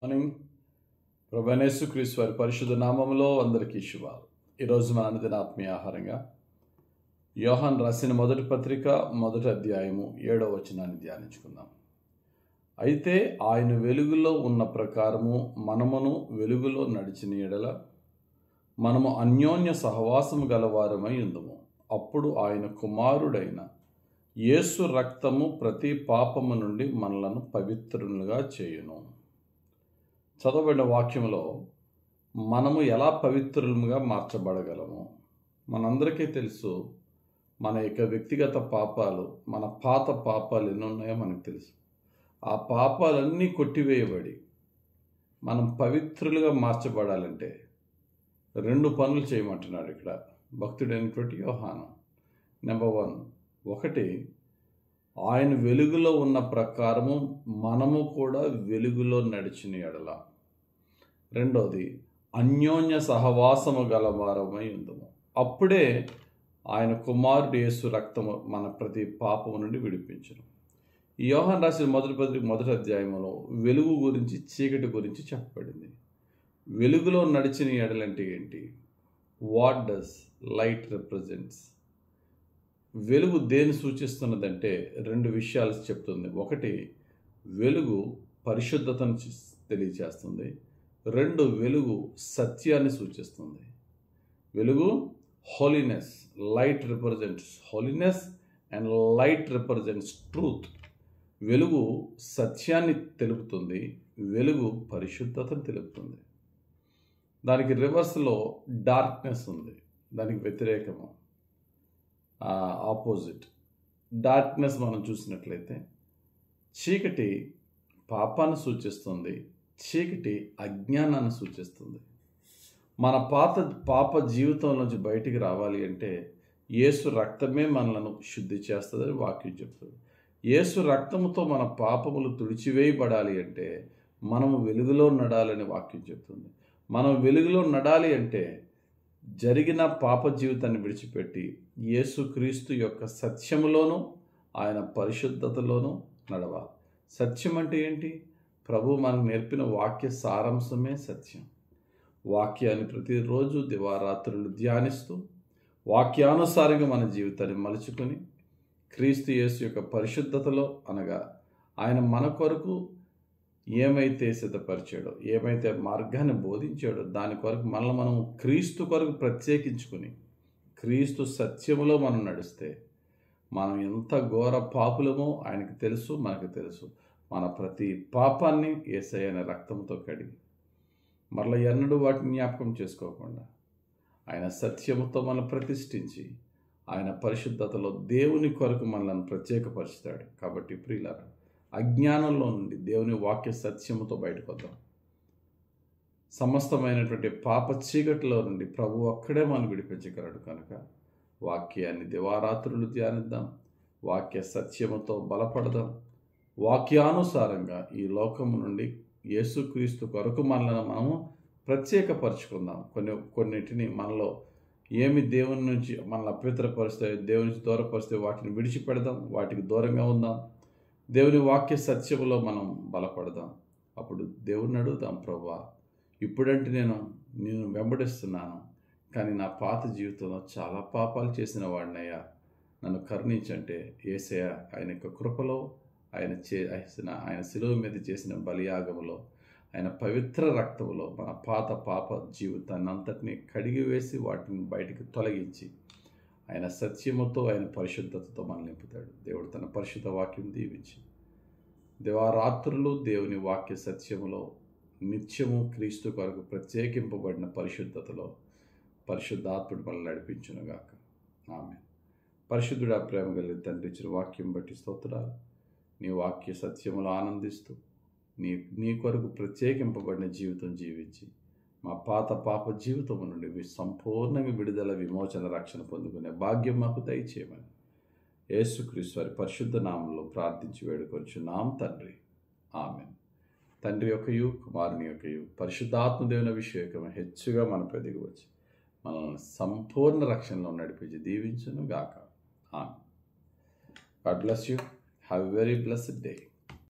Morning. ప్రభువైన యేసుక్రీస్తు వారి పరిశుద్ధ నామములో అందరికీ శుభాలు. ఈరోజు మన అనుదిన ఆత్మీయ ఆహారంగా యోహాన్ రాసిన మొదటి పత్రిక 1వ అధ్యాయము 7వ వచనాన్ని ధ్యానించుకుందాం. అయితే ఆయన వెలుగులో ఉన్న ప్రకారము మనమును వెలుగులో నడిచిన ఎడల మనము అన్యోన్య సహవాసము గలవారమై ఉందుము. అప్పుడు ఆయన కుమారుడైన యేసు రక్తము ప్రతి పాపము నుండి మనలను పవిత్రులుగా చేయును. చదవబడిన వాక్యంలో మనము ఎలా పవిత్రులుగా మార్చబడగలము? మనందరికీ తెలుసు, మన యొక్క వ్యక్తిగత పాపాలు, మన పాత పాపాలు ఎన్ని ఉన్నాయో మనకు తెలుసు. ఆ పాపాలన్నీ కొట్టివేయబడి మనం పవిత్రులుగా మార్చబడాలంటే 2 పనులు చేయమంటున్నాడు ఇక్కడ భక్తుడైనటువంటి యోహాను. నెంబర్ 1, ఆయన వెలుగులో ఉన్న ప్రకారము మనము కూడా వెలుగులో నడిచిన ఎడల. 2, అన్యోన్య సహవాసము గలవారమై ఉందము. అప్పుడే ఆయన కుమారుడు యేసు రక్తము మన ప్రతి పాపము నుండి విడిపించును. ఈ యోహాను రాసిన మొదటి పత్రిక 1వ అధ్యాయంలో వెలుగు గురించి, చీకటి గురించి చెప్పబడింది. వెలుగులో నడిచిన ఎడలంటే ఏంటి? What does light represents? వెలుగు దేని సూచిస్తున్నదంటే 2 విషయాలు చెప్తుంది. 1, వెలుగు పరిశుద్ధతను తెలియచేస్తుంది. 2, వెలుగు సత్యాన్ని సూచిస్తుంది. వెలుగు holiness, light represents holiness and light represents truth. వెలుగు సత్యాన్ని తెలుపుతుంది, వెలుగు పరిశుద్ధతను తెలుపుతుంది. దానికి రివర్స్లో డార్క్నెస్ ఉంది, దానికి వ్యతిరేకము, ఆపోజిట్. డార్క్నెస్ మనం చూసినట్లయితే చీకటి పాపాన్ని సూచిస్తుంది, చీకటి అజ్ఞానాన్ని సూచిస్తుంది. మన పాప జీవితం నుంచి బయటికి రావాలి అంటే యేసు రక్తమే మనలను శుద్ధి చేస్తుందని వాక్యం చెప్తుంది. యేసు రక్తముతో మన పాపములు తుడిచివేయబడాలి అంటే మనము వెలుగులో నడాలని వాక్యం చెప్తుంది. మనం వెలుగులో నడాలి అంటే జరిగిన పాప జీవితాన్ని విడిచిపెట్టి యేసుక్రీస్తు యొక్క సత్యములోను ఆయన పరిశుద్ధతలోనూ నడవాలి. సత్యం అంటే ఏంటి? ప్రభు మనకు నేర్పిన వాక్య సారాంశమే సత్యం. వాక్యాన్ని ప్రతిరోజు దివారాత్రులు ధ్యానిస్తూ వాక్యానుసారంగా మన జీవితాన్ని మలుచుకొని క్రీస్తు యేసు యొక్క పరిశుద్ధతలో, అనగా ఆయన మన కొరకు ఏమైతే సిద్ధపరిచాడో, ఏమైతే మార్గాన్ని బోధించాడో దాని కొరకు మనల్ని మనం క్రీస్తు కొరకు ప్రత్యేకించుకుని క్రీస్తు సత్యములో మనం నడిస్తే మనం ఎంత ఘోర పాపులమో ఆయనకు తెలుసు, మనకు తెలుసు. మన ప్రతి పాపాన్ని యేసయ్య అనే రక్తంతో కడిగి మరలా ఎన్నడూ వాటిని జ్ఞాపకం చేసుకోకుండా ఆయన సత్యముతో మనం ప్రతిష్ఠించి ఆయన పరిశుద్ధతలో దేవుని కొరకు మనల్ని ప్రత్యేకపరుస్తాడు. కాబట్టి ప్రియులారా, అజ్ఞానంలో నుండి దేవుని వాక్య సత్యముతో బయటకు వద్దాం. సమస్తమైనటువంటి పాప చీకటిలో నుండి ప్రభు ఒక్కడే మనం విడిపించగలడు. కనుక వాక్యాన్ని దివారాత్రులు ధ్యానిద్దాం, వాక్య సత్యముతో బలపడదాం, వాక్యానుసారంగా ఈ లోకము నుండి యేసుక్రీస్తు కొరకు మనల్ని మనము ప్రత్యేకపరచుకుందాం. కొన్నిటిని మనలో ఏమి దేవుని నుంచి మనల్ని అపవిత్రపరుస్తే, దేవుని నుంచి దూరపరిస్తే వాటిని విడిచిపెడదాం, వాటికి దూరంగా ఉందాం. దేవుని వాక్య సత్యములో మనం బలపడదాం. అప్పుడు దేవుని అడుగుదాం, ప్రభువా, ఇప్పుడంటే నేను వెంబడిస్తున్నాను, కానీ నా పాత జీవితంలో చాలా పాపాలు చేసిన వాడినయ్యా, నన్ను కరుణించంటే యేసయ్య ఆయన యొక్క కృపలో, ఆయన శిలువ మీద చేసిన బలియాగములో, ఆయన పవిత్ర రక్తములో మన పాప జీవితాన్ని అంతటినీ కడిగివేసి వాటిని బయటికి తొలగించి ఆయన సత్యముతో, ఆయన పరిశుద్ధతతో మనం నింపుతాడు. దేవుడు తన పరిశుద్ధ వాక్యం దీవించి దివారాత్రులు దేవుని వాక్య సత్యములో నిత్యము క్రీస్తు కొరకు ప్రత్యేకింపబడిన పరిశుద్ధతలో పరిశుద్ధాత్ముడు మనల్ని నడిపించునుగాక. ఆమేన్. పరిశుద్ధుడా, ప్రేమ కలిగిన తండ్రి, ఇచ్చిన వాక్యం బట్టి స్తోత్రాలు. నీ వాక్య సత్యములో ఆనందిస్తూ నీ కొరకు ప్రత్యేకింపబడిన జీవితం జీవించి మా పాప జీవితము నుండి సంపూర్ణంగా విడుదల, విమోచన, రక్షణ పొందుకునే భాగ్యం మాకు దయచేయమని యేసుక్రీస్తు వారి పరిశుద్ధ నామంలో ప్రార్థించి వేడుకొంచున్నాం తండ్రి. ఆమేన్. తండ్రి యొక్కయు, కుమారుని యొక్కయు, పరిశుద్ధాత్మ దేవుని అభిషేకం హెచ్చుగా మనపై దిగివచ్చి మనల్ని సంపూర్ణ రక్షణలో నడిపించి దీవించును గాక. ఆమేన్. God bless you. Have a very blessed day.